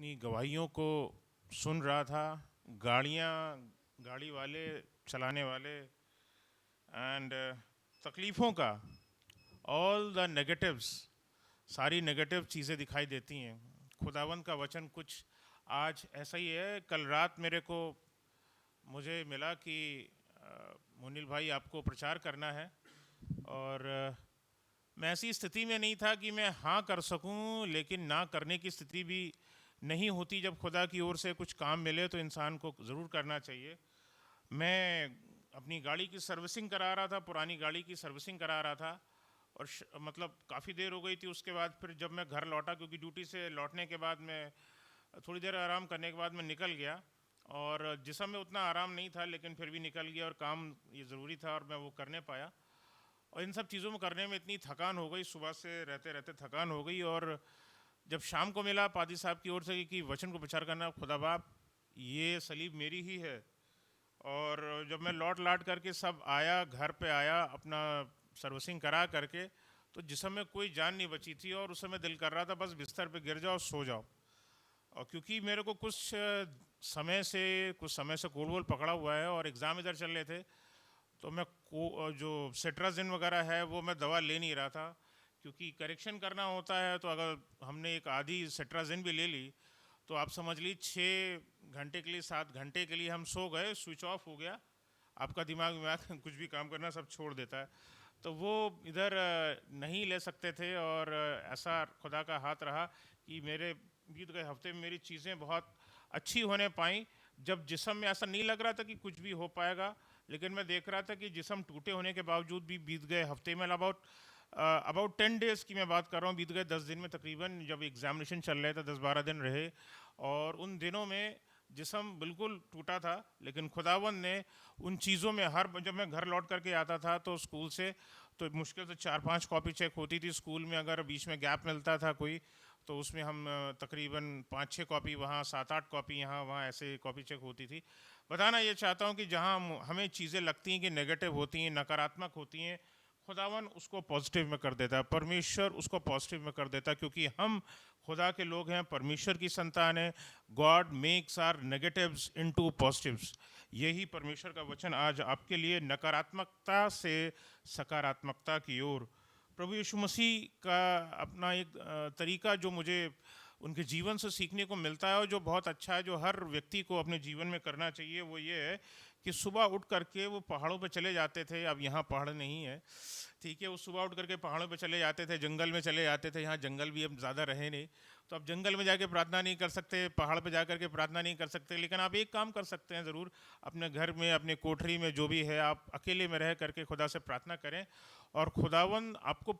अपनी गवाहियों को सुन रहा था, गाड़ी वाले, चलाने वाले एंड तकलीफ़ों का, ऑल द नेगेटिव्स, सारी नेगेटिव चीज़ें दिखाई देती हैं। खुदावंद का वचन कुछ आज ऐसा ही है। कल रात मुझे मिला कि मुनील भाई आपको प्रचार करना है, और मैं ऐसी स्थिति में नहीं था कि मैं हाँ कर सकूं, लेकिन ना करने की स्थिति भी नहीं होती। जब खुदा की ओर से कुछ काम मिले तो इंसान को ज़रूर करना चाहिए। मैं अपनी गाड़ी की सर्विसिंग करा रहा था, पुरानी गाड़ी की सर्विसिंग करा रहा था, और मतलब काफ़ी देर हो गई थी। उसके बाद फिर जब मैं घर लौटा, क्योंकि ड्यूटी से लौटने के बाद मैं थोड़ी देर आराम करने के बाद मैं निकल गया, और जिस्म में उतना आराम नहीं था, लेकिन फिर भी निकल गया, और काम ये ज़रूरी था और मैं वो करने पाया। और इन सब चीज़ों में करने में इतनी थकान हो गई, सुबह से रहते रहते थकान हो गई। और जब शाम को मिला पादी साहब की ओर से कि वचन को प्रचार करना, खुदा बाप ये सलीब मेरी ही है। और जब मैं लौट लाट करके सब आया, घर पे आया अपना सर्विसिंग करा करके, तो जिसम में कोई जान नहीं बची थी, और उस समय दिल कर रहा था बस बिस्तर पे गिर जाओ, सो जाओ। और क्योंकि मेरे को कुछ समय से कोल्ड वोल पकड़ा हुआ है और एग्ज़ाम इधर चल रहे थे, तो जो सेट्राजिन वगैरह है वो मैं दवा ले नहीं रहा था, क्योंकि करेक्शन करना होता है। तो अगर हमने एक आधी सेट्राजिन भी ले ली तो आप समझ ली 6 घंटे के लिए, 7 घंटे के लिए हम सो गए, स्विच ऑफ हो गया, आपका दिमाग विमाग कुछ भी काम करना सब छोड़ देता है। तो वो इधर नहीं ले सकते थे, और ऐसा खुदा का हाथ रहा कि मेरे बीत गए हफ्ते में मेरी चीज़ें बहुत अच्छी होने पाई। जब जिस्म में ऐसा नहीं लग रहा था कि कुछ भी हो पाएगा, लेकिन मैं देख रहा था कि जिस्म टूटे होने के बावजूद भी बीत गए हफ्ते में अबाउट 10 डेज़ की मैं बात कर रहा हूँ, बीत गए 10 दिन में तकरीबन, जब एग्जामिनेशन चल रहे थे 10-12 दिन रहे, और उन दिनों में जिस्म बिल्कुल टूटा था। लेकिन खुदावंद ने उन चीज़ों में जब मैं घर लौट करके आता था तो स्कूल से, तो मुश्किल से 4-5 कॉपी चेक होती थी स्कूल में। अगर बीच में गैप मिलता था कोई, तो उसमें हम तकरीबन 5-6 कॉपी वहाँ, 7-8 कॉपी यहाँ वहाँ, ऐसे कॉपी चेक होती थी। बताना ये चाहता हूँ कि जहाँ हमें चीज़ें लगती हैं कि नेगेटिव होती हैं, नकारात्मक होती हैं, खुदावन उसको पॉजिटिव में कर देता है, परमेश्वर उसको पॉजिटिव में कर देता है, क्योंकि हम खुदा के लोग हैं, परमेश्वर की संतान है। God makes are negatives into positives. यही परमेश्वर का वचन आज आपके लिए, नकारात्मकता से सकारात्मकता की ओर। प्रभु यीशु मसीह का अपना एक तरीका जो मुझे उनके जीवन से सीखने को मिलता है, और जो बहुत अच्छा है, जो हर व्यक्ति को अपने जीवन में करना चाहिए, वो ये है कि सुबह उठ करके वो पहाड़ों पे चले जाते थे। अब यहाँ पहाड़ नहीं है, ठीक है, वो सुबह उठ करके पहाड़ों पे चले जाते थे, जंगल में चले जाते थे। यहाँ जंगल भी अब ज़्यादा रहे नहीं, तो अब जंगल में जाके प्रार्थना नहीं कर सकते, पहाड़ पे जा करके प्रार्थना नहीं कर सकते। लेकिन आप एक काम कर सकते हैं ज़रूर, अपने घर में, अपने कोठरी में, जो भी है, आप अकेले में रह करके खुदा से प्रार्थना करें, और खुदावन आपको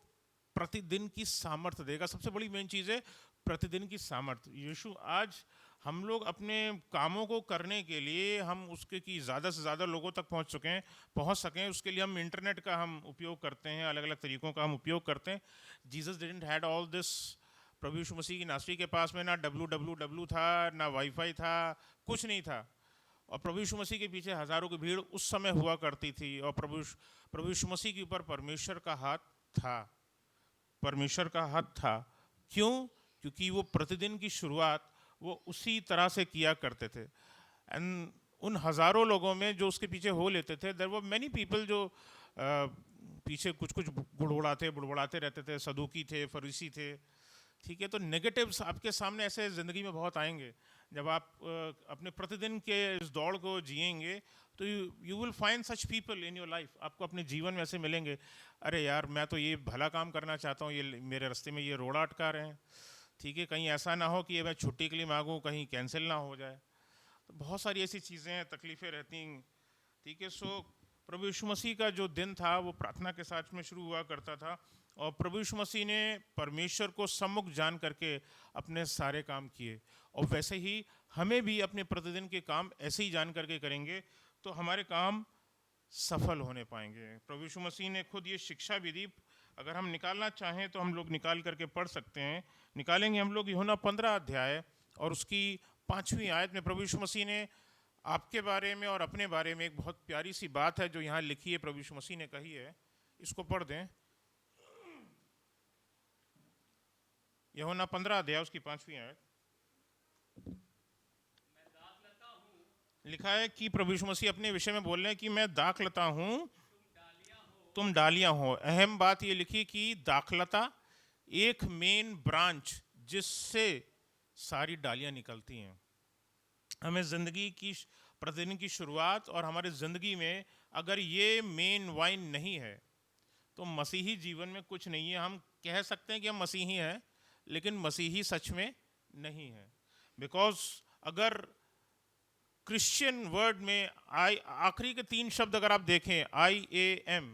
प्रतिदिन की सामर्थ्य देगा। सबसे बड़ी मेन चीज़ है प्रतिदिन की सामर्थ्य। यीशु, आज हम लोग अपने कामों को करने के लिए, हम उसके की ज़्यादा से ज़्यादा लोगों तक पहुंच सकें, उसके लिए हम इंटरनेट का हम उपयोग करते हैं, अलग अलग तरीक़ों का हम उपयोग करते हैं। Jesus didn't had all this. प्रभु यीशु मसीह की नासरी के पास में ना www था, ना वाईफाई था, कुछ नहीं था। और प्रभु यीशु मसीह के पीछे हज़ारों की भीड़ उस समय हुआ करती थी, और प्रभु यीशु मसीह के ऊपर परमेश्वर का हाथ था। परमेश्वर का हाथ था। क्यों? क्योंकि वो प्रतिदिन की शुरुआत वो उसी तरह से किया करते थे। एंड उन हज़ारों लोगों में जो उसके पीछे हो लेते थे, देयर वर मैनी पीपल जो पीछे कुछ कुछ बुड़बुड़ाते रहते थे, सदूकी थे, फरीसी थे, ठीक है। तो नेगेटिव्स आपके सामने ऐसे ज़िंदगी में बहुत आएंगे। जब आप अपने प्रतिदिन के इस दौड़ को जिएंगे, तो you will find such people in your life. आपको अपने जीवन में ऐसे मिलेंगे, अरे यार मैं तो ये भला काम करना चाहता हूँ, ये मेरे रास्ते में ये रोड़ा अटका रहे हैं, ठीक है, कहीं ऐसा ना हो कि ये मैं छुट्टी के लिए मांगूँ, कहीं कैंसिल ना हो जाए। तो बहुत सारी ऐसी चीज़ें हैं, तकलीफ़ें रहती हैं, ठीक है। सो प्रभु यीशु मसीह का जो दिन था वो प्रार्थना के साथ में शुरू हुआ करता था, और प्रभु यीशु मसीह ने परमेश्वर को सम्मुख जान करके अपने सारे काम किए। और वैसे ही हमें भी अपने प्रतिदिन के काम ऐसे ही जान करके करेंगे तो हमारे काम सफल होने पाएंगे। प्रभु यीशु मसीह ने खुद ये शिक्षा भी दी। अगर हम निकालना चाहें तो हम लोग निकाल करके पढ़ सकते हैं। निकालेंगे हम लोग यूहन्ना 15 अध्याय और उसकी 5वीं आयत में प्रभु यीशु मसीह ने आपके बारे में और अपने बारे में एक बहुत प्यारी सी बात है जो यहाँ लिखी है, प्रभु यीशु मसीह ने कही है। इसको पढ़ दें। यूहन्ना 15 अध्याय उसकी 5वीं आयत। लिखा है कि प्रभु यीशु मसीह अपने विषय में बोल रहे हैं कि मैं दाखलता हूँ, तुम डालियां हो। अहम बात ये लिखी कि दाखलता एक मेन ब्रांच जिससे सारी डालियां निकलती हैं। हमें ज़िंदगी की प्रतिदिन की शुरुआत और हमारी ज़िंदगी में अगर ये मेन वाइन नहीं है तो मसीही जीवन में कुछ नहीं है। हम कह सकते हैं कि हम मसीही हैं, लेकिन मसीही सच में नहीं है। बिकॉज अगर क्रिश्चियन वर्ड में आई, आखिरी के 3 शब्द अगर आप देखें, IAM,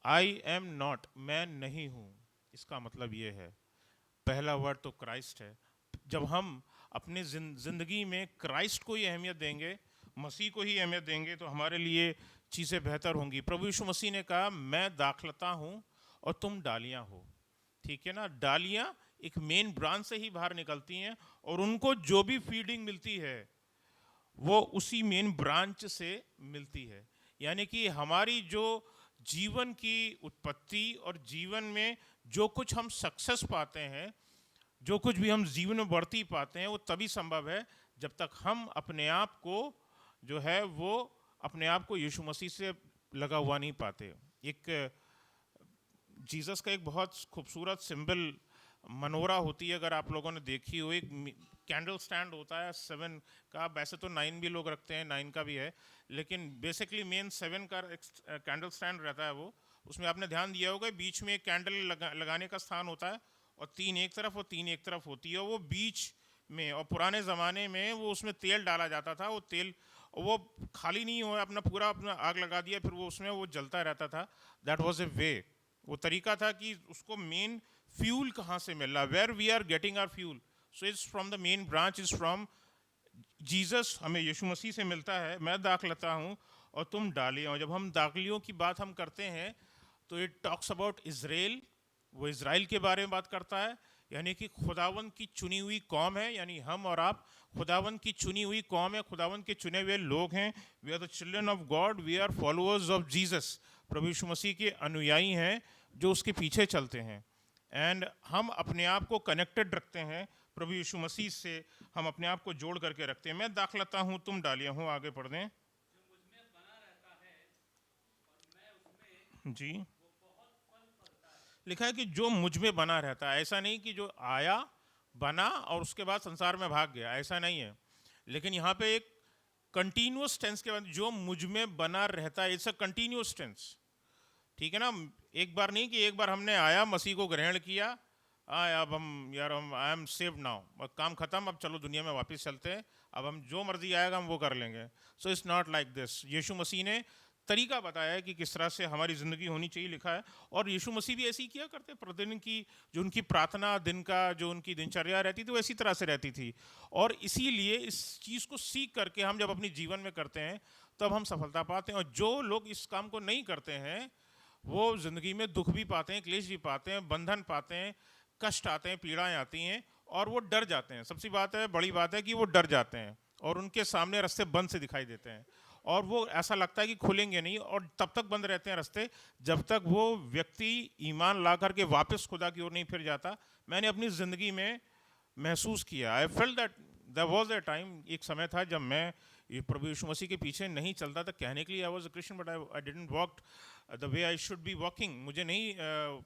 आई एम नॉट, मैं नहीं हूं, इसका मतलब ये है, पहला वर्ड तो क्राइस्ट है। जब हम अपने जिंदगी में क्राइस्ट को ही अहमियत देंगे, मसीह को ही अहमियत देंगे, तो हमारे लिए चीज़ें बेहतर होंगी। प्रभु यीशु मसीह ने कहा मैं दाखलता हूँ और तुम डालियाँ हो। ठीक है ना, डालियाँ एक मेन ब्रांच से ही बाहर निकलती हैं और उनको जो भी फीडिंग मिलती है वो उसी मेन ब्रांच से मिलती है। यानी कि हमारी जो जीवन की उत्पत्ति और जीवन में जो कुछ हम सक्सेस पाते हैं, जो कुछ भी हम जीवन में बढ़ती पाते हैं, वो तभी संभव है जब तक हम अपने आप को जो है वो अपने आप को यीशु मसीह से लगा हुआ नहीं पाते। एक जीसस का एक बहुत खूबसूरत सिंबल मनोरा होती है, अगर आप लोगों ने देखी हो, एक कैंडल स्टैंड होता है 7 का, वैसे तो 9 भी लोग रखते हैं, 9 का भी है, लेकिन बेसिकली मेन 7 का कैंडल स्टैंड रहता है। वो उसमें आपने ध्यान दिया होगा बीच में एक कैंडल लगाने का स्थान होता है और 3 एक तरफ और 3 एक तरफ होती है। वो बीच में, और पुराने ज़माने में वो उसमें तेल डाला जाता था, वो तेल वो खाली नहीं हो अपना पूरा अपना आग लगा दिया फिर वो उसमें वो जलता रहता था। दैट वाज ए वे, वो तरीका था कि उसको मेन फ्यूल कहाँ से मिल रहा, where we are getting our fuel, so it's from the main branch, is from Jesus, हमें यीशु मसीह से मिलता है। मैं दाखलता हूँ और तुम डालियाँ हो। जब हम दाखलियों की बात हम करते हैं तो इट टॉक्स अबाउट इज़राइल, वो इज़राइल के बारे में बात करता है, यानी कि खुदावंद की चुनी हुई कौम है, यानी हम और आप खुदावंद की चुनी हुई कौम है, खुदावंद के चुने हुए लोग हैं। We are the children of God, we are followers of Jesus, प्रभु यीशु मसीह के अनुयायी हैं जो उसके पीछे चलते हैं। एंड हम अपने आप को कनेक्टेड रखते हैं प्रभु यीशु मसीह से, हम अपने आप को जोड़ करके रखते हैं। मैं दाखलता हूँ, तुम डालियाँ हो। आगे पढ़ दें जी। लिखा है कि जो मुझ में बना रहता है, ऐसा नहीं कि जो आया बना और उसके बाद संसार में भाग गया, ऐसा नहीं है। लेकिन यहाँ पे एक कंटिन्यूअस टेंस के बाद जो मुझ में बना रहता है, इट्स अ कंटिन्यूअस टेंस। ठीक है ना, एक बार नहीं कि एक बार हमने आया, मसीह को ग्रहण किया, अब हम यार हम आई एम सेव्ड नाउ, काम खत्म, अब चलो दुनिया में वापस चलते हैं, अब हम जो मर्जी आएगा हम वो कर लेंगे। So it's not like this. Yeshu Masih ने तरीका बताया है कि किस तरह से हमारी ज़िंदगी होनी चाहिए, लिखा है। और यीशु मसीह भी ऐसे ही किया करते, प्रतिदिन की जो उनकी प्रार्थना, दिन का जो उनकी दिनचर्या रहती थी वो इसी तरह से रहती थी। और इसीलिए इस चीज़ को सीख करके हम जब अपनी जीवन में करते हैं तब हम सफलता पाते हैं। और जो लोग इस काम को नहीं करते हैं वो ज़िंदगी में दुख भी पाते हैं, क्लेश भी पाते हैं, बंधन पाते हैं, कष्ट आते हैं, पीड़ाएं आती हैं, और वो डर जाते हैं। सबसे बात है, बड़ी बात है कि वो डर जाते हैं और उनके सामने रास्ते बंद से दिखाई देते हैं और वो ऐसा लगता है कि खुलेंगे नहीं, और तब तक बंद रहते हैं रास्ते जब तक वो व्यक्ति ईमान ला करके वापस खुदा की ओर नहीं फिर जाता। मैंने अपनी ज़िंदगी में महसूस किया, I felt that there was a time, एक समय था जब मैं ये प्रभु यीशु मसीह के पीछे नहीं चलता था। कहने के लिए I was a Christian but I didn't walk the way I should be walking, मुझे नहीं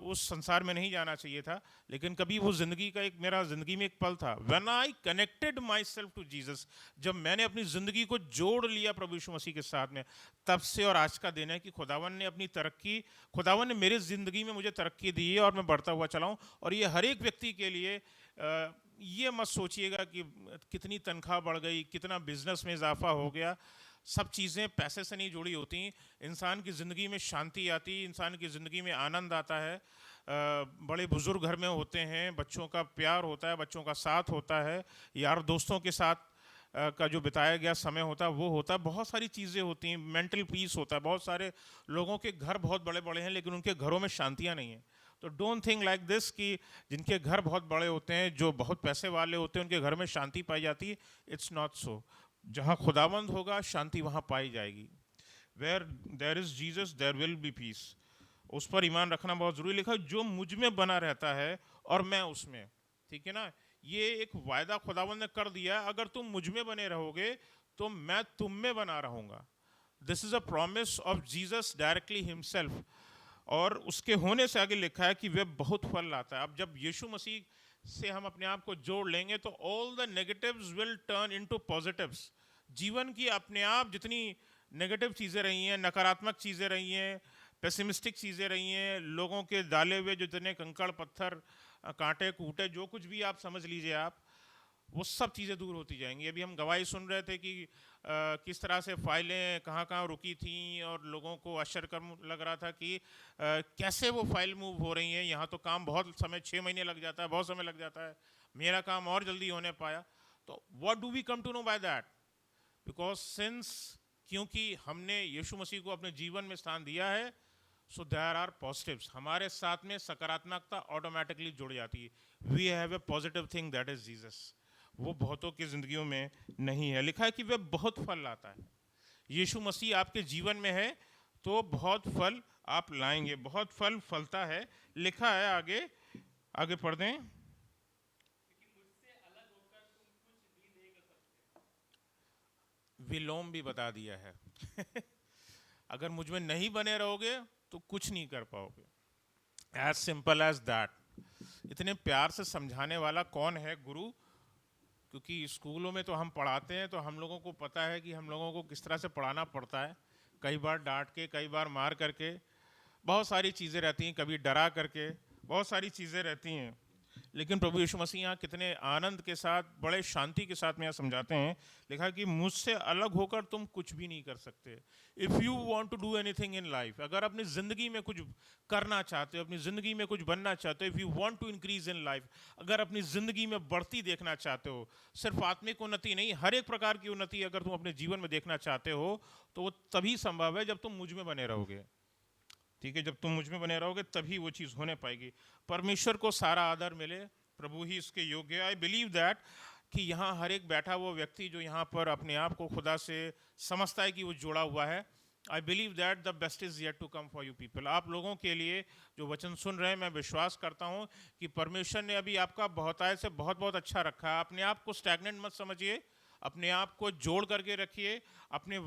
उस संसार में नहीं जाना चाहिए था। लेकिन कभी वो ज़िंदगी का एक, मेरा ज़िंदगी में एक पल था, when I connected my self to Jesus, जब मैंने अपनी ज़िंदगी को जोड़ लिया प्रभु यीशु मसीह के साथ में, तब से और आज का दिन है कि खुदावन ने अपनी तरक्की, खुदावन ने मेरे ज़िंदगी में मुझे तरक्की दी है और मैं बढ़ता हुआ चलाऊँ। और ये हर एक व्यक्ति के लिए, ये मत सोचिएगा कि कितनी तनख्वाह बढ़ गई, कितना बिजनेस में इजाफा हो गया, सब चीज़ें पैसे से नहीं जुड़ी होती। इंसान की ज़िंदगी में शांति आती, इंसान की ज़िंदगी में आनंद आता है, बड़े बुजुर्ग घर में होते हैं, बच्चों का प्यार होता है, बच्चों का साथ होता है, यार दोस्तों के साथ का जो बिताया गया समय होता है वो होता है, बहुत सारी चीज़ें होती हैं, मेंटल पीस होता है। बहुत सारे लोगों के घर बहुत बड़े बड़े हैं लेकिन उनके घरों में शांतियाँ नहीं हैं। तो डोंट थिंक लाइक दिस कि जिनके घर बहुत बड़े होते हैं, जो बहुत पैसे वाले होते हैं, उनके घर में शांति पाई जाती है। It's not so. जहाँ खुदावंद होगा शांति वहाँ पाई जाएगी। Where there is Jesus there will be peace. उस पर ईमान रखना बहुत ज़रूरी। लिखा जो मुझ में बना रहता है और मैं उसमें, ठीक है ना। ये एक वायदा खुदावंद ने कर दिया, अगर तुम मुझ में बने रहोगे तो मैं तुम में बना रहूंगा। This is a promise of Jesus directly himself. और उसके होने से आगे लिखा है कि वह बहुत फल लाता है। अब जब यीशु मसीह से हम अपने आप को जोड़ लेंगे तो all the negatives will turn into positives. जीवन की अपने आप जितनी नेगेटिव चीज़ें रही हैं, नकारात्मक चीज़ें रही हैं, पेसिमिस्टिक चीज़ें रही हैं, लोगों के डाले हुए जो जितने कंकड़ पत्थर, कांटे कूटे, जो कुछ भी आप समझ लीजिए आप, वो सब चीज़ें दूर होती जाएंगी। अभी हम गवाही सुन रहे थे कि किस तरह से फाइलें कहाँ कहाँ रुकी थी और लोगों को आश्चर्य लग रहा था कि कैसे वो फाइल मूव हो रही हैं। यहाँ तो काम बहुत समय, 6 महीने लग जाता है, बहुत समय लग जाता है, मेरा काम और जल्दी होने पाया। तो what do we come to know by that? Because since, क्योंकि हमने यीशु मसीह को अपने जीवन में स्थान दिया है, सो देयर आर पॉजिटिव्स। हमारे साथ में सकारात्मकता ऑटोमेटिकली जुड़ जाती है। We have a positive thing, that is Jesus. वो बहुतों की जिंदगियों में नहीं है। लिखा है कि वह बहुत फल लाता है। यीशु मसीह आपके जीवन में है तो बहुत फल आप लाएंगे, बहुत फल फलता है। लिखा है आगे, आगे पढ़ दें। विलोम भी बता दिया है अगर मुझ में नहीं बने रहोगे तो कुछ नहीं कर पाओगे। As simple as that. इतने प्यार से समझाने वाला कौन है गुरु? क्योंकि स्कूलों में तो हम पढ़ाते हैं तो हम लोगों को पता है कि हम लोगों को किस तरह से पढ़ाना पड़ता है। कई बार डांट के, कई बार मार करके, बहुत सारी चीज़ें रहती हैं, कभी डरा करके, बहुत सारी चीज़ें रहती हैं। लेकिन प्रभु यीशु मसीह यहाँ कितने आनंद के साथ, बड़े शांति के साथ में यहाँ समझाते हैं। लिखा कि मुझसे अलग होकर तुम कुछ भी नहीं कर सकते। If you want to do anything in life, अगर अपनी ज़िंदगी में कुछ करना चाहते हो, अपनी ज़िंदगी में कुछ बनना चाहते हो, if you want to increase in life, अगर अपनी ज़िंदगी में बढ़ती देखना चाहते हो, सिर्फ आत्मिक उन्नति नहीं, हर एक प्रकार की उन्नति अगर तुम अपने जीवन में देखना चाहते हो, तो वो तभी संभव है जब तुम मुझ में बने रहोगे। ठीक है, जब तुम मुझ में बने रहोगे तभी वो चीज़ होने पाएगी। परमेश्वर को सारा आदर मिले, प्रभु ही इसके योग्य है। आई बिलीव दैट कि यहाँ हर एक बैठा हुआ व्यक्ति जो यहाँ पर अपने आप को खुदा से समझता है कि वो जुड़ा हुआ है, I believe that the best is yet to come for you people. आप लोगों के लिए जो वचन सुन रहे हैं, मैं विश्वास करता हूँ कि परमेश्वर ने अभी आपका बहुतायत से बहुत बहुत अच्छा रखा है। अपने आप को स्टैग्नेंट मत समझिए, अपने आप को जोड़ करके रखिए। अपने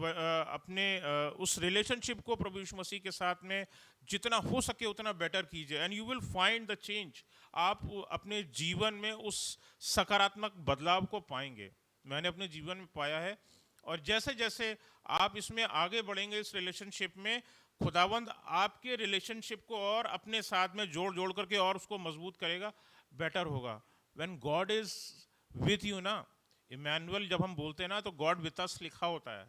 उस रिलेशनशिप को प्रभु यीशु मसीह के साथ में जितना हो सके उतना बेटर कीजिए, and you will find the change. आप अपने जीवन में उस सकारात्मक बदलाव को पाएंगे। मैंने अपने जीवन में पाया है। और जैसे जैसे आप इसमें आगे बढ़ेंगे, इस रिलेशनशिप में, खुदावंद आपके रिलेशनशिप को और अपने साथ में जोड़ जोड़ करके और उसको मजबूत करेगा, बेटर होगा। When God is with you ना, इमैनुअल जब हम बोलते हैं ना, तो गॉड विथ अस लिखा होता है।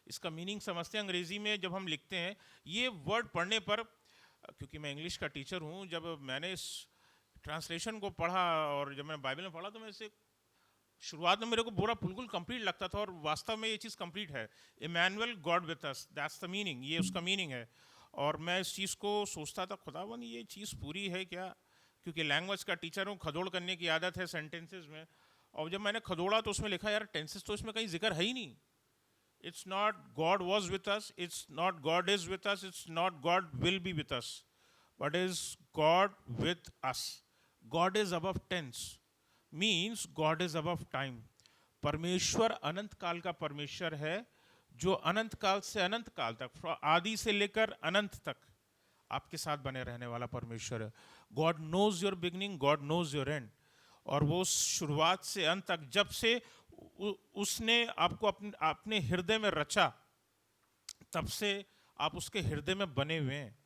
इसका मीनिंग समझते हैं अंग्रेजी में जब हम लिखते हैं ये वर्ड पढ़ने पर, क्योंकि मैं इंग्लिश का टीचर हूँ, जब मैंने इस ट्रांसलेशन को पढ़ा और जब मैंने बाइबल में पढ़ा तो मैं इसे शुरुआत में मेरे को पूरा बिल्कुल कंप्लीट लगता था, और वास्तव में ये चीज़ कंप्लीट है। Emmanuel God with us, that's the meaning, ये उसका मीनिंग है। और मैं इस चीज़ को सोचता था, खुदावन ये चीज़ पूरी है क्या? क्योंकि लैंग्वेज का टीचर हूँ, खदोड़ करने की आदत है सेंटेंसेज में। और जब मैंने खदोड़ा तो उसमें लिखा यार टेंसेस तो इसमें कहीं जिक्र है ही नहीं। It's not God was with us, it's not God is with us, it's not God will be with us, but is God with us. God is above tense, means God is above time. परमेश्वर अनंत काल का परमेश्वर है, जो अनंत काल से अनंत काल तक, आदि से लेकर अनंत तक आपके साथ बने रहने वाला परमेश्वर है। God knows your beginning, God knows your end. और वो शुरुआत से अंत तक, जब से उसने आपको अपने हृदय में रचा, तब से आप उसके हृदय में बने हुए हैं।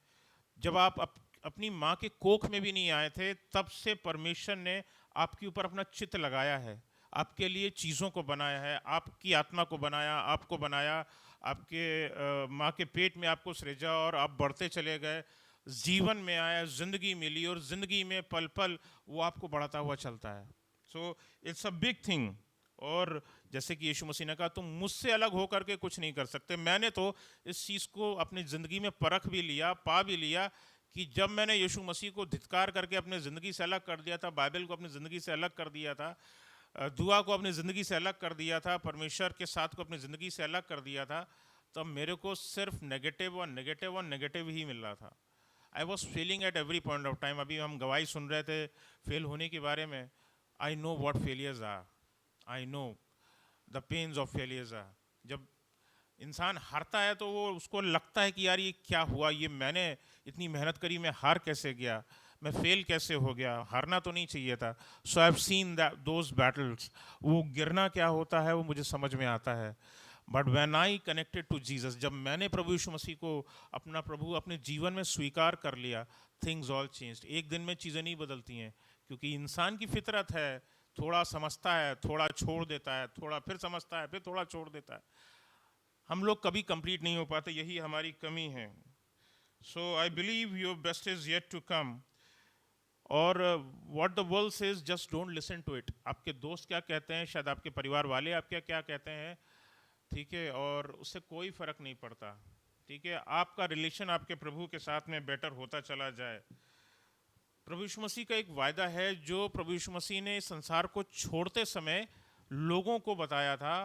जब आप अपनी माँ के कोख में भी नहीं आए थे, तब से परमेश्वर ने आपके ऊपर अपना चित्त लगाया है, आपके लिए चीज़ों को बनाया है, आपकी आत्मा को बनाया, आपको बनाया, आपके माँ के पेट में आपको सृजा और आप बढ़ते चले गए, जीवन में आया, जिंदगी मिली, और जिंदगी में पल पल वो आपको बढ़ाता हुआ चलता है। So it's a big thing. और जैसे कि यीशु मसीह ने कहा, तुम मुझसे अलग होकर के कुछ नहीं कर सकते। मैंने तो इस चीज़ को अपनी ज़िंदगी में परख भी लिया, पा भी लिया, कि जब मैंने यीशु मसीह को धिक्कार करके अपनी ज़िंदगी से अलग कर दिया था, बाइबल को अपनी ज़िंदगी से अलग कर दिया था, दुआ को अपनी ज़िंदगी से अलग कर दिया था, परमेश्वर के साथ को अपनी ज़िंदगी से अलग कर दिया था, तब मेरे को सिर्फ नेगेटिव और नेगेटिव और नेगेटिव ही मिल रहा था। I was failing at every point of time. अभी हम गवाही सुन रहे थे फेल होने के बारे में, I know what failures are, I know the pains of failures are. जब इंसान हारता है तो वो उसको लगता है कि यार ये क्या हुआ, ये मैंने इतनी मेहनत करी, मैं हार कैसे गया, मैं फेल कैसे हो गया, हारना तो नहीं चाहिए था। So I have seen that those battles, वो गिरना क्या होता है वो मुझे समझ में आता है। But when I connected to Jesus, जब मैंने प्रभु यीशु मसीह को अपना प्रभु अपने जीवन में स्वीकार कर लिया, थिंग्स ऑल चेंज्ड। एक दिन में चीज़ें नहीं बदलती हैं, क्योंकि इंसान की फितरत है, थोड़ा समझता है, थोड़ा छोड़ देता है, थोड़ा फिर समझता है, फिर थोड़ा छोड़ देता है। हम लोग कभी कंप्लीट नहीं हो पाते, यही हमारी कमी है। So I believe your best is yet to come. और what the world says just don't listen to it. आपके दोस्त क्या कहते हैं, शायद आपके परिवार वाले आपके क्या कहते हैं, ठीक है, और उससे कोई फर्क नहीं पड़ता। ठीक है, आपका रिलेशन आपके प्रभु के साथ में बेटर होता चला जाए। प्रभु यीशु मसीह का एक वायदा है जो प्रभु यीशु मसीह ने संसार को छोड़ते समय लोगों को बताया था,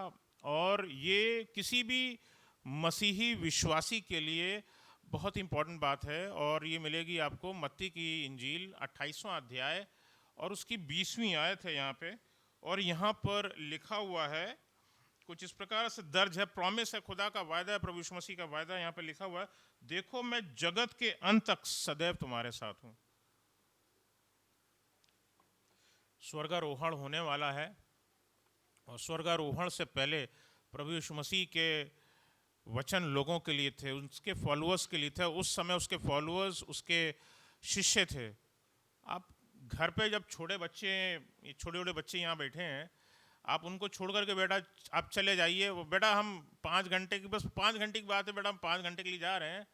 और ये किसी भी मसीही विश्वासी के लिए बहुत इंपॉर्टेंट बात है। और ये मिलेगी आपको मत्ती की इंजील 28वां अध्याय और उसकी 20वीं आयत है यहाँ पे। और यहाँ पर लिखा हुआ है कुछ इस प्रकार से दर्ज है, प्रॉमिस है, खुदा का वायदा है, प्रभु यीशु मसीह का वायदा है। यहाँ पे लिखा हुआ है, देखो मैं जगत के अंत तक सदैव तुम्हारे साथ हूँ। स्वर्गारोहण होने वाला है, और स्वर्गारोहण से पहले प्रभु यीशु मसीह के वचन लोगों के लिए थे, उसके फॉलोअर्स के लिए थे। उस समय उसके फॉलोअर्स उसके शिष्य थे। आप घर पे जब छोटे छोटे बच्चे यहाँ बैठे हैं, आप उनको छोड़ करके बेटा आप चले जाइए, वो बेटा हम 5 घंटे की, बस 5 घंटे की बात है बेटा, हम 5 घंटे के लिए जा रहे हैं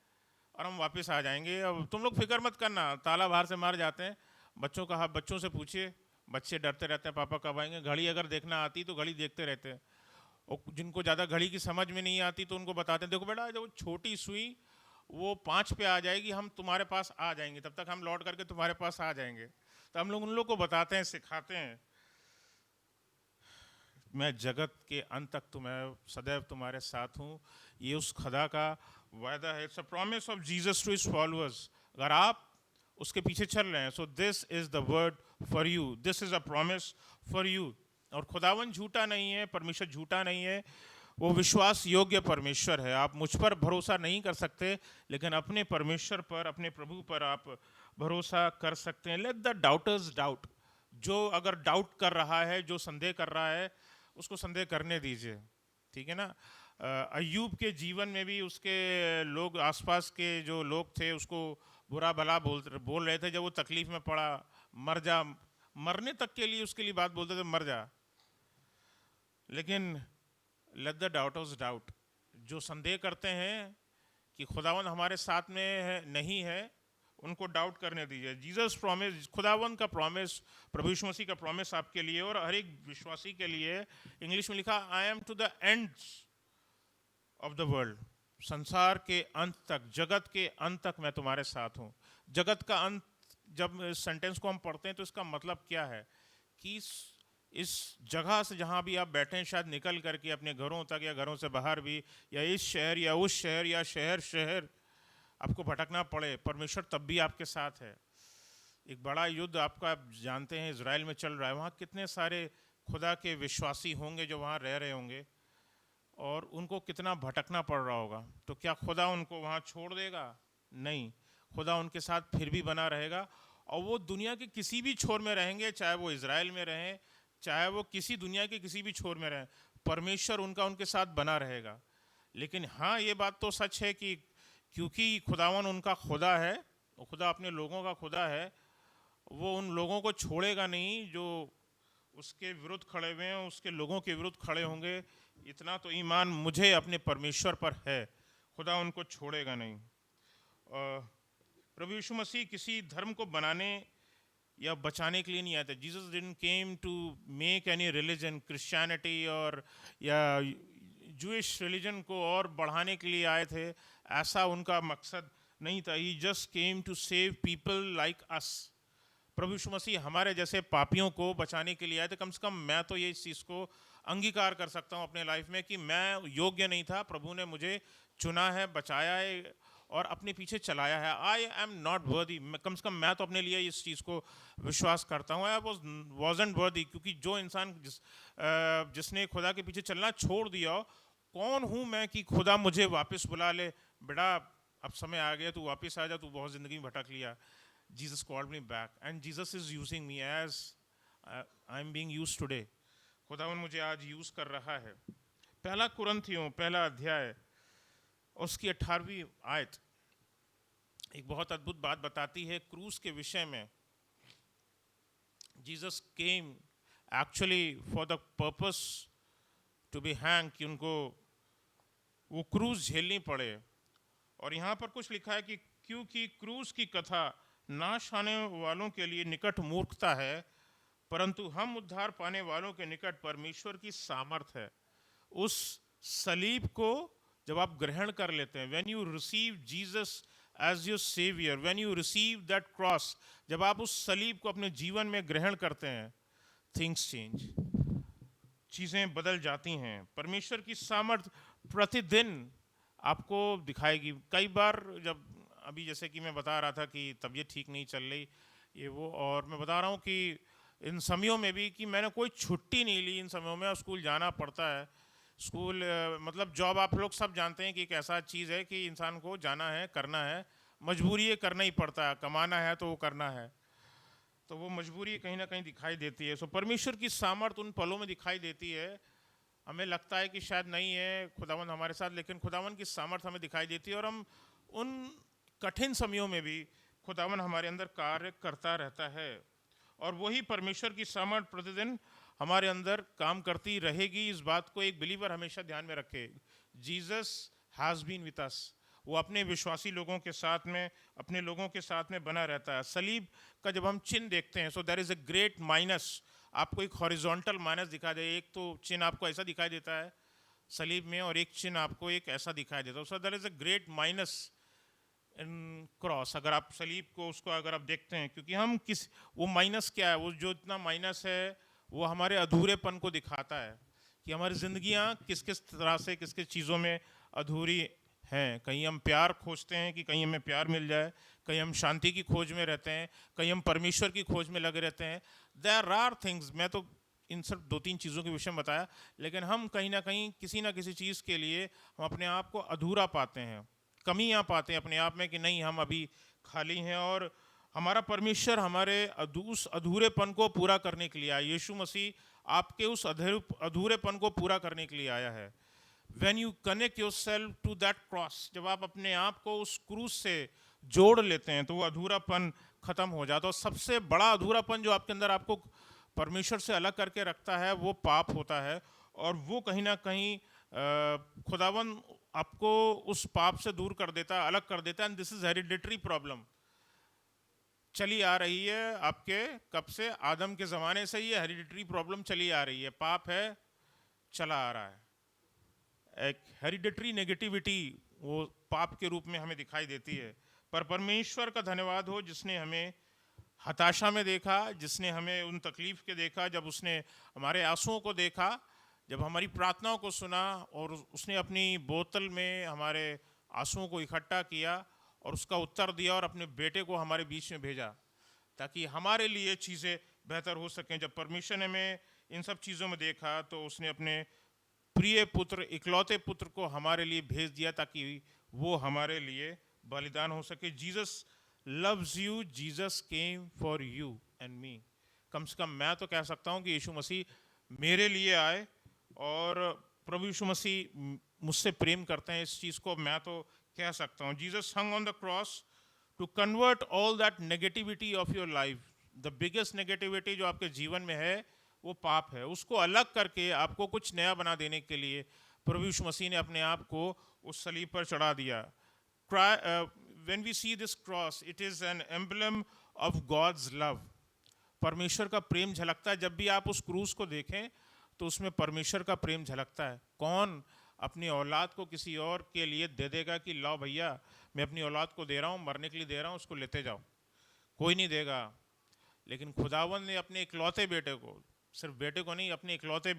और हम वापस आ जाएंगे, अब तुम लोग फिक्र मत करना, ताला बाहर से मार जाते हैं। बच्चों से पूछिए, बच्चे डरते रहते हैं पापा कब आएंगे। घड़ी अगर देखना आती तो घड़ी देखते रहते हैं, और जिनको ज़्यादा घड़ी की समझ में नहीं आती तो उनको बताते हैं, देखो बेटा जब छोटी सुई वो 5 पे आ जाएगी, हम तुम्हारे पास आ जाएंगे, तब तक हम लौट करके तुम्हारे पास आ जाएंगे। तो हम लोग उन लोग को बताते हैं, सिखाते हैं। मैं जगत के अंत तक तुम्हें सदैव तुम्हारे साथ हूँ, ये उस खुदा का वायदा है। It's a promise of Jesus to his followers. अगर आप उसके पीछे चल रहे हैं, so this is the word for you, this is a promise for you. और खुदावन झूठा नहीं है, परमेश्वर झूठा नहीं है, वो विश्वास योग्य परमेश्वर है। आप मुझ पर भरोसा नहीं कर सकते, लेकिन अपने परमेश्वर पर, अपने प्रभु पर आप भरोसा कर सकते हैं। Let the daughters doubt. जो अगर डाउट कर रहा है, जो संदेह कर रहा है, उसको संदेह करने दीजिए, ठीक है ना। अय्यूब के जीवन में भी उसके लोग, आसपास के जो लोग थे, उसको बुरा भला बोल रहे थे। जब वो तकलीफ में पड़ा, मर जा, मरने तक के लिए उसके लिए बात बोलते थे, मर जा। लेकिन लेट द डाउटर्स डाउट। जो संदेह करते हैं कि खुदावन हमारे साथ में है, नहीं है, उनको डाउट करने दीजिए। जीसस प्रॉमिस, खुदावन का प्रॉमिस, प्रभु यीशु मसीह का प्रॉमिस आपके लिए और हर एक विश्वासी के लिए। इंग्लिश में लिखा, I am to the ends of the world. संसार के अंत तक, जगत के अंत तक मैं तुम्हारे साथ हूँ। जगत का अंत, जब इस सेंटेंस को हम पढ़ते हैं तो इसका मतलब क्या है कि इस जगह से जहाँ भी आप बैठे हैं, शायद निकल करके अपने घरों तक या घरों से बाहर भी, या इस शहर या उस शहर या शहर आपको भटकना पड़े, परमेश्वर तब भी आपके साथ है। एक बड़ा युद्ध आपका आप जानते हैं इजराइल में चल रहा है। वहाँ कितने सारे खुदा के विश्वासी होंगे जो वहाँ रह रहे होंगे, और उनको कितना भटकना पड़ रहा होगा। तो क्या खुदा उनको वहाँ छोड़ देगा? नहीं, खुदा उनके साथ फिर भी बना रहेगा। और वो दुनिया के किसी भी छोर में रहेंगे, चाहे वो इजराइल में रहें, चाहे वो किसी दुनिया के किसी भी छोर में रहें, परमेश्वर उनके साथ बना रहेगा। लेकिन हाँ, ये बात तो सच है कि क्योंकि खुदावन उनका खुदा है, खुदा अपने लोगों का खुदा है, वो उन लोगों को छोड़ेगा नहीं जो उसके विरुद्ध खड़े हुए हैं, उसके लोगों के विरुद्ध खड़े होंगे। इतना तो ईमान मुझे अपने परमेश्वर पर है, खुदा उनको छोड़ेगा नहीं। प्रभु यीशु मसीह किसी धर्म को बनाने या बचाने के लिए नहीं आए थे। Jesus didn't came to make any religion, Christianity और या जूइश रिलीजन को और बढ़ाने के लिए आए थे, ऐसा उनका मकसद नहीं था। He just came to save people like us. प्रभु यीशु मसीह हमारे जैसे पापियों को बचाने के लिए आए थे। कम से कम मैं तो ये इस चीज़ को अंगीकार कर सकता हूँ अपने लाइफ में कि मैं योग्य नहीं था, प्रभु ने मुझे चुना है, बचाया है, और अपने पीछे चलाया है। आई एम नॉट वर्दी, कम से कम मैं तो अपने लिए इस चीज़ को विश्वास करता हूँ। आई वॉजंट वर्दी, क्योंकि जो इंसान जिसने खुदा के पीछे चलना छोड़ दिया हो, कौन हूँ मैं कि खुदा मुझे वापस बुला ले, बेटा अब समय आ गया, तू वापस आ जा, तू बहुत ज़िंदगी में भटक लिया। Jesus called me back and Jesus is using me as I am being used today. खुदावन मुझे आज यूज़ कर रहा है। पहला कुरिन्थियों पहला अध्याय उसकी 18वीं आयत एक बहुत अद्भुत बात बताती है क्रूस के विषय में। Jesus came actually for the purpose to be hang, कि उनको वो क्रूस झेलनी पड़े। और यहाँ पर कुछ लिखा है कि क्योंकि क्रूस की कथा नाश आने वालों के लिए निकट मूर्खता है, परंतु हम उद्धार पाने वालों के निकट परमेश्वर की सामर्थ है। उस सलीब को जब आप ग्रहण कर लेते हैं, when you receive Jesus as your saviour, when you receive that cross, जब आप उस सलीब को अपने जीवन में ग्रहण करते हैं, थिंग्स चेंज, चीज़ें बदल जाती हैं। परमेश्वर की सामर्थ प्रतिदिन आपको दिखाएगी। कई बार जब अभी जैसे कि मैं बता रहा था कि तबीयत ठीक नहीं चल रही ये वो, और मैं बता रहा हूँ कि इन समयों में भी कि मैंने कोई छुट्टी नहीं ली इन समयों में, स्कूल जाना पड़ता है। स्कूल मतलब जॉब आप लोग सब जानते हैं कि एक ऐसा चीज़ है कि इंसान को जाना है, करना है, मजबूरी है, करना ही पड़ता है, कमाना है तो वो करना है, तो वो मजबूरी कहीं ना कहीं दिखाई देती है। सो परमेश्वर की सामर्थ उन पलों में दिखाई देती है। हमें लगता है कि शायद नहीं है खुदावन हमारे साथ, लेकिन खुदावन की सामर्थ हमें दिखाई देती है, और हम उन कठिन समयों में भी खुदावन हमारे अंदर कार्य करता रहता है। और वही परमेश्वर की सामर्थ प्रतिदिन हमारे अंदर काम करती रहेगी। इस बात को एक बिलीवर हमेशा ध्यान में रखे। Jesus has been with us, वो अपने विश्वासी लोगों के साथ में, अपने लोगों के साथ में बना रहता है। सलीब का जब हम चिन्ह देखते हैं, so there is a great minus, आपको एक हॉरिजॉन्टल माइनस दिखाई दे। एक तो चिन्ह आपको ऐसा दिखाई देता है सलीब में, और एक चिन्ह आपको एक ऐसा दिखाई देता है। So there is a great minus in cross. अगर आप सलीब को उसको अगर आप देखते हैं, क्योंकि हम किस, वो माइनस क्या है, वो जो इतना माइनस है वो हमारे अधूरेपन को दिखाता है कि हमारी जिंदगियां किस किस तरह से किस किस चीज़ों में अधूरी हैं। कहीं हम प्यार खोजते हैं कि कहीं हमें प्यार मिल जाए, कहीं हम शांति की खोज में रहते हैं, कहीं हम परमेश्वर की खोज में लगे रहते हैं। देयर आर थिंग्स, मैं तो इन सब 2-3 चीज़ों के विषय में बताया, लेकिन हम कहीं ना किसी चीज़ के लिए हम अपने आप को अधूरा पाते हैं, कमियां पाते हैं अपने आप में कि नहीं हम अभी खाली हैं। और हमारा परमेश्वर हमारे उस अधूरेपन को पूरा करने के लिए आया। यीशु मसीह आपके उस अधूरेपन को पूरा करने के लिए आया है। When you connect yourself to that cross, जब आप अपने आप को उस क्रूस से जोड़ लेते हैं तो वो अधूरापन खत्म हो जाता है। और सबसे बड़ा अधूरापन जो आपके अंदर आपको परमेश्वर से अलग करके रखता है वो पाप होता है, और वो कहीं ना कहीं खुदावन आपको उस पाप से दूर कर देता है, अलग कर देता है। And this is hereditary problem, चली आ रही है आपके कब से, आदम के ज़माने से ये हेरिडिटरी प्रॉब्लम चली आ रही है। पाप है, चला आ रहा है, एक हेरिडिटरी नेगेटिविटी वो पाप के रूप में हमें दिखाई देती है। पर परमेश्वर का धन्यवाद हो जिसने हमें हताशा में देखा, जिसने हमें उन तकलीफ के देखा, जब उसने हमारे आंसुओं को देखा, जब हमारी प्रार्थनाओं को सुना, और उसने अपनी बोतल में हमारे आंसुओं को इकट्ठा किया और उसका उत्तर दिया और अपने बेटे को हमारे बीच में भेजा ताकि हमारे लिए चीज़ें बेहतर हो सकें। जब परमेश्वर ने हमें इन सब चीज़ों में देखा तो उसने अपने प्रिय पुत्र, इकलौते पुत्र को हमारे लिए भेज दिया ताकि वो हमारे लिए बलिदान हो सके। Jesus loves you, Jesus came for you and me. कम से कम मैं तो कह सकता हूँ कि यीशु मसीह मेरे लिए आए, और प्रभु यीशु मसीह मुझसे प्रेम करते हैं, इस चीज़ को मैं तो कह सकता हूँ। Jesus hung on the cross to convert all that negativity of your life. The biggest negativity जो आपके जीवन में है वो पाप है, उसको अलग करके आपको कुछ नया बना देने के लिए प्रभु यीशु मसीह ने अपने आप को उस सलीब पर चढ़ा दिया। When we see this cross, it is an emblem of God's love. परमेश्वर का प्रेम झलकता है। जब भी आप उस क्रूस को देखें तो उसमें परमेश्वर का प्रेम झलकता है। कौन अपनी औलाद को किसी और के लिए दे देगा कि लाओ भैया मैं अपनी औलाद को दे रहा हूँ, मरने के लिए दे रहा हूँ, उसको लेते जाओ? कोई नहीं देगा। लेकिन खुदावन ने अपने इकलौते बेटे को, सिर्फ बेटे को नहीं, अपने इकलौते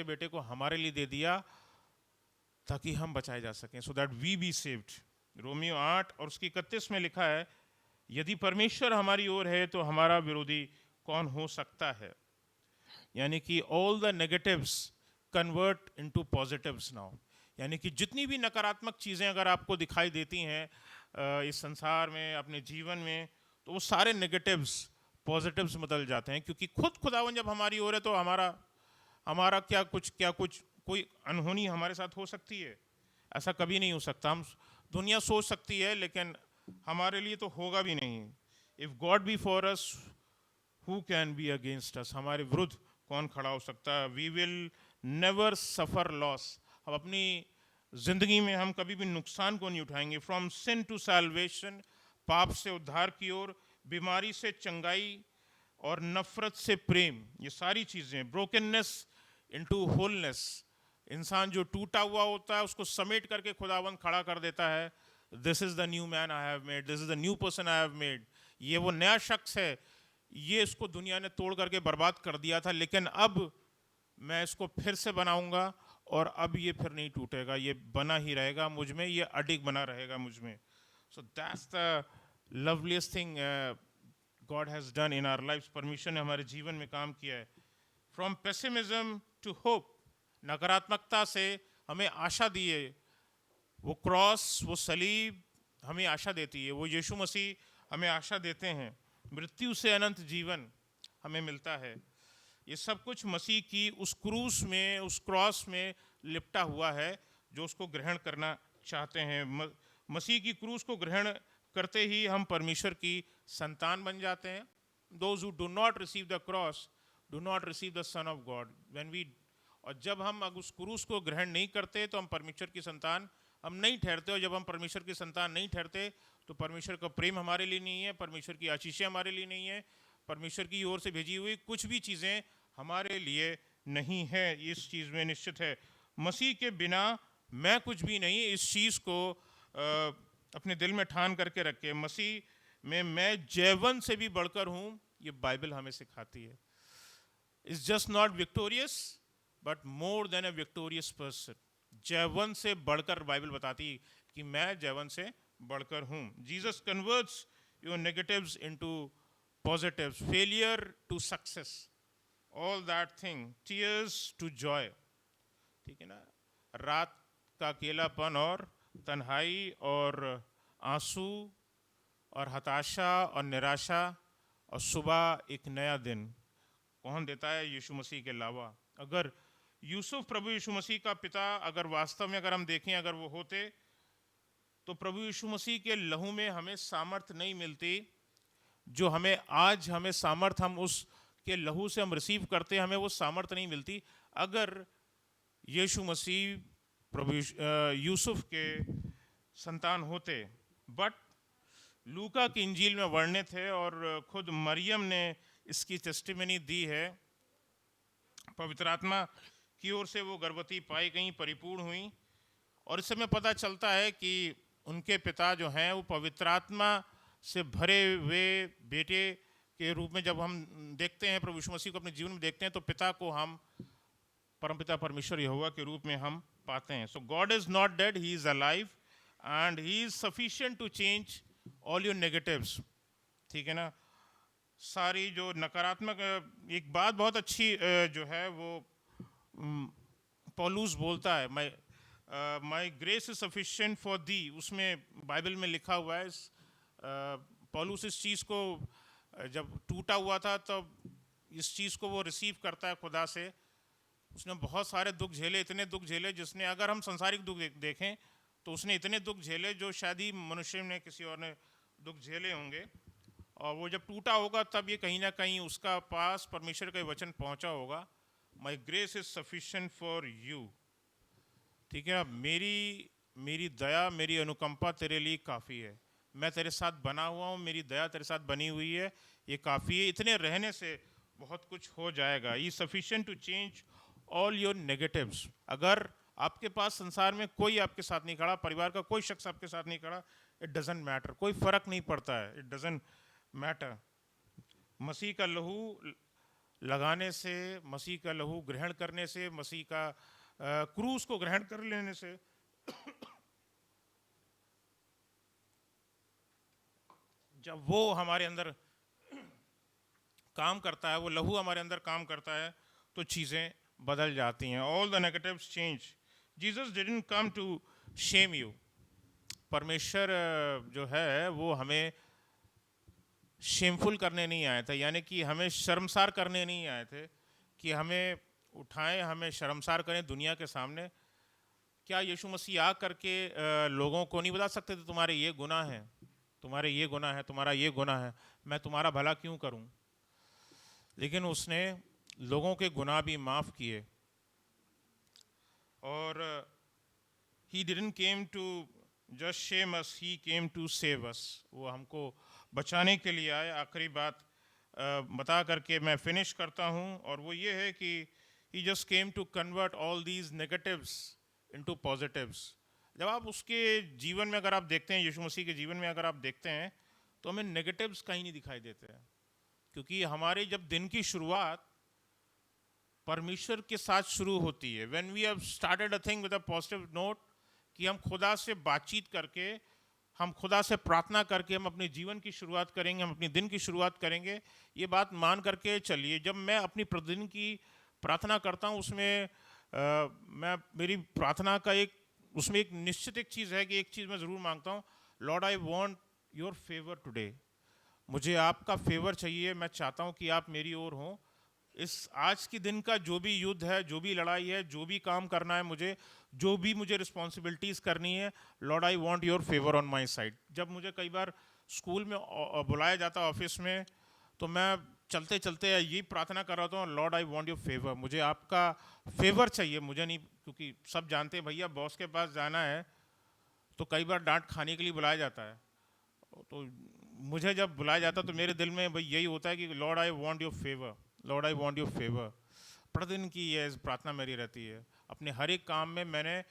बेटे को हमारे लिए दे दिया। ताकि हम बचाए जा सकें, so that we be saved. रोमियो 8 और उसकी 31 में लिखा है, यदि परमेश्वर हमारी ओर है तो हमारा विरोधी कौन हो सकता है। यानी कि all the negatives convert into positives now. यानी कि जितनी भी नकारात्मक चीज़ें अगर आपको दिखाई देती हैं इस संसार में, अपने जीवन में, तो वो सारे नेगेटिव्स पॉजिटिव्स में बदल जाते हैं, क्योंकि खुद खुदावन जब हमारी ओर है तो हमारा हमारा क्या कुछ कोई अनहोनी हमारे साथ हो सकती है? ऐसा कभी नहीं हो सकता। हम दुनिया सोच सकती है लेकिन हमारे लिए तो होगा भी नहीं। If God be for us who can be against us, हमारे विरुद्ध कौन खड़ा हो सकता है। We will never suffer loss, हम अपनी ज़िंदगी में हम कभी भी नुकसान को नहीं उठाएंगे। फ्रॉम सिन टू सैल्वेशन, पाप से उद्धार की ओर, बीमारी से चंगाई और नफरत से प्रेम, ये सारी चीज़ें, ब्रोकननेस इनटू होलनेस, इंसान जो टूटा हुआ होता है उसको समेट करके खुदावंद खड़ा कर देता है। This is the new man I have made, this is the new person I have made. ये वो नया शख्स है, ये इसको दुनिया ने तोड़ करके बर्बाद कर दिया था, लेकिन अब मैं इसको फिर से बनाऊंगा और अब ये फिर नहीं टूटेगा, ये बना ही रहेगा मुझ में, ये अडिग बना रहेगा मुझ में। So that's the loveliest thing God has done in our life. परमेश्वर ने हमारे जीवन में काम किया है। फ्रॉम पेसिमिज्म टू होप, नकारात्मकता से हमें आशा दी है। वो क्रॉस, वो सलीब हमें आशा देती है, वो यीशु मसीह हमें आशा देते हैं। मृत्यु से अनंत जीवन हमें मिलता है। ये सब कुछ मसीह की उस क्रूस में, उस क्रॉस में लिपटा हुआ है जो उसको ग्रहण करना चाहते हैं। मसीह की क्रूस को ग्रहण करते ही हम परमेश्वर की संतान बन जाते हैं। Those who do not receive the cross do not receive the son of God. When we, और जब हम उस क्रूस को ग्रहण नहीं करते तो हम परमेश्वर की संतान हम नहीं ठहरते, और जब हम परमेश्वर की संतान नहीं ठहरते तो परमेश्वर का प्रेम हमारे लिए नहीं है, परमेश्वर की आशीषें हमारे लिए नहीं है, परमेश्वर की ओर से भेजी हुई कुछ भी चीज़ें हमारे लिए नहीं है। इस चीज़ में निश्चित है, मसीह के बिना मैं कुछ भी नहीं। इस चीज़ को अपने दिल में ठान करके रखे, मसीह में मैं जयवंत से भी बढ़कर हूँ, ये बाइबल हमें सिखाती है। It's just not victorious but more than a victorious person. जयवंत से बढ़कर बाइबल बताती है कि मैं जयवंत से बढ़कर हूँ। Jesus converts your negatives into positives, failure to success, all that thing, tears to joy. ठीक है ना, रात का अकेलापन और तन्हाई और आंसू और हताशा और निराशा, और सुबह एक नया दिन कौन देता है? यीशु मसीह के अलावा। अगर यूसुफ प्रभु यीशु मसीह का पिता अगर वास्तव में अगर हम देखें अगर वो होते, तो प्रभु यीशु मसीह के लहू में हमें सामर्थ नहीं मिलती जो हमें आज, हमें सामर्थ हम उस के लहू से हम रिसीव करते, हमें वो सामर्थ नहीं मिलती अगर यीशु मसीह प्रभु यूसुफ के संतान होते। बट लूका की इंजील में वर्णित है और खुद मरियम ने इसकी टेस्टिमनी दी है, पवित्र आत्मा की ओर से वो गर्भवती पाई गई, परिपूर्ण हुई, और इससे हमें पता चलता है कि उनके पिता जो हैं वो पवित्र आत्मा से भरे हुए बेटे के रूप में जब हम देखते हैं, प्रभु यीशु मसीह को अपने जीवन में देखते हैं, तो पिता को हम परमपिता परमेश्वर यहोवा के रूप में हम पाते हैं। So God is not dead, he is alive and he is sufficient to change all your negatives. ठीक है ना, सारी जो नकारात्मक, एक बात बहुत अच्छी जो है वो पौलुस बोलता है, माई grace is sufficient for the, उसमें बाइबल में लिखा हुआ है। पौलुस इस चीज़ को जब टूटा हुआ था तब इस चीज़ को वो रिसीव करता है खुदा से। उसने बहुत सारे दुख झेले, इतने दुख झेले जिसने, अगर हम संसारिक दुख देखें तो उसने इतने दुख झेले जो शायद ही मनुष्य ने, किसी और ने दुख झेले होंगे। और वो जब टूटा होगा तब ये कहीं ना कहीं उसका पास परमेश्वर का वचन पहुंचा होगा, माई grace is sufficient for you. ठीक है, मेरी दया, मेरी अनुकंपा तेरे लिए काफ़ी है, मैं तेरे साथ बना हुआ हूँ, मेरी दया तेरे साथ बनी हुई है, ये काफ़ी है। इतने रहने से बहुत कुछ हो जाएगा। ये sufficient to change all your negatives. अगर आपके पास संसार में कोई आपके साथ नहीं खड़ा, परिवार का कोई शख्स आपके साथ नहीं खड़ा, इट डजंट मैटर, कोई फ़र्क नहीं पड़ता है, इट डजंट मैटर। मसीह का लहू लगाने से, मसीह का लहू ग्रहण करने से, मसीह का क्रूस को ग्रहण कर लेने से जब वो हमारे अंदर काम करता है, वो लहू हमारे अंदर काम करता है, तो चीज़ें बदल जाती हैं. All the negatives change. Jesus didn't come to shame you. परमेश्वर जो है वो हमें शेमफुल करने नहीं आए थे, यानी कि हमें शर्मसार करने नहीं आए थे कि हमें उठाएं, हमें शर्मसार करें दुनिया के सामने. क्या यीशु मसीह आ करके लोगों को नहीं बता सकते थे तुम्हारे ये गुनाह हैं, तुम्हारे ये गुनाह है, तुम्हारा ये गुनाह है, मैं तुम्हारा भला क्यों करूं? लेकिन उसने लोगों के गुनाह भी माफ़ किए. और he didn't came to just shame us, he came to save us. वो हमको बचाने के लिए आए. आखिरी बात बता करके मैं फिनिश करता हूँ, और वो ये है कि he just came to convert all these negatives into positives. जब आप उसके जीवन में अगर आप देखते हैं, यीशु मसीह के जीवन में अगर आप देखते हैं, तो हमें नेगेटिव्स कहीं नहीं दिखाई देते हैं. क्योंकि हमारे जब दिन की शुरुआत परमेश्वर के साथ शुरू होती है, when we have started a thing with a positive note, कि हम खुदा से बातचीत करके, हम खुदा से प्रार्थना करके हम अपने जीवन की शुरुआत करेंगे, हम अपने दिन की शुरुआत करेंगे. ये बात मान करके चलिए, जब मैं अपनी प्रतिदिन की प्रार्थना करता हूँ, उसमें मैं मेरी प्रार्थना का उसमें एक निश्चित एक चीज़ है कि एक चीज़ मैं ज़रूर मांगता हूँ, Lord I want your favour today. मुझे आपका फेवर चाहिए. मैं चाहता हूँ कि आप मेरी ओर हों. इस आज के दिन का जो भी युद्ध है, जो भी लड़ाई है, जो भी काम करना है मुझे, जो भी मुझे रिस्पॉन्सिबिलिटीज़ करनी है, Lord I want your favour on my side. जब मुझे कई बार स्कूल में बुलाया जाता, ऑफिस में, तो मैं चलते चलते यही प्रार्थना कर रहा हूँ, Lord I want your favour. मुझे आपका फेवर चाहिए, मुझे नहीं. क्योंकि सब जानते हैं भैया, बॉस के पास जाना है तो कई बार डांट खाने के लिए बुलाया जाता है. तो मुझे जब बुलाया जाता तो मेरे दिल में भाई यही होता है कि Lord I want your favour, Lord I want your favour. प्रतिदिन की ये प्रार्थना मेरी रहती है. अपने हर एक काम में मैंने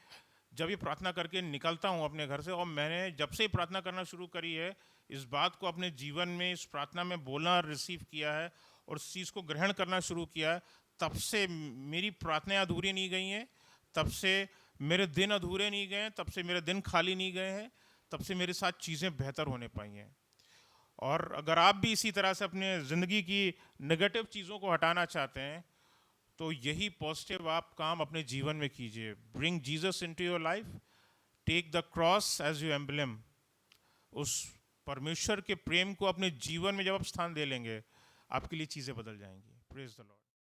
जब ये प्रार्थना करके निकलता हूँ अपने घर से, और मैंने जब से प्रार्थना करना शुरू करी है, इस बात को अपने जीवन में, इस प्रार्थना में बोलना रिसीव किया है और इस चीज़ को ग्रहण करना शुरू किया है, तब से मेरी प्रार्थनाएं अधूरी नहीं गई हैं, तब से मेरे दिन अधूरे नहीं गए हैं, तब से मेरे दिन खाली नहीं गए हैं, तब से मेरे साथ चीज़ें बेहतर होने पाई हैं. और अगर आप भी इसी तरह से अपने ज़िंदगी की नेगेटिव चीज़ों को हटाना चाहते हैं, तो यही पॉजिटिव आप काम अपने जीवन में कीजिए. Bring Jesus into your life, take the cross as your emblem. उस परमेश्वर के प्रेम को अपने जीवन में जब आप स्थान दे लेंगे, आपके लिए चीज़ें बदल जाएंगी. Praise the Lord.